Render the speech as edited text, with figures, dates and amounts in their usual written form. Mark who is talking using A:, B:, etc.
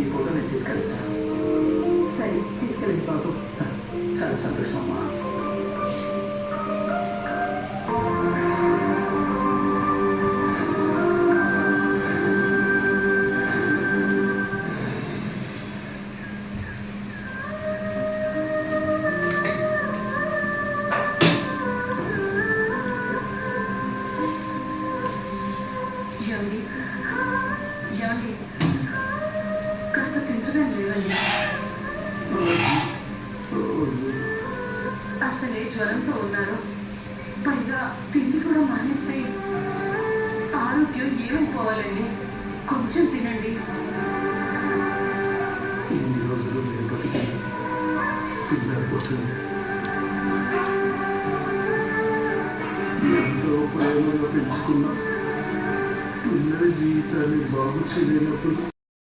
A: ఈ ఫోటో నేను తీసుకెళ్ళచ్చు.
B: సరే తీసుకెళ్ళండి బాబు.
A: చాలా సంతోషం అమ్మా.
B: ఏమండి ఏమండి కాస్త తింటుగా లేవండి. అసలే జ్వరంతో ఉన్నారు. పైగా తిండి కూడా మానేస్తే ఆరోగ్యం ఏమైపోవాలండి. కొంచెం తినండి.
A: ఇన్ని రోజులు నేను బతికింది పిల్లల కోసం. ఎంతో ప్రేమగా పెంచుకున్నా పిల్లల జీవితాన్ని బాగు చేయలేనప్పుడు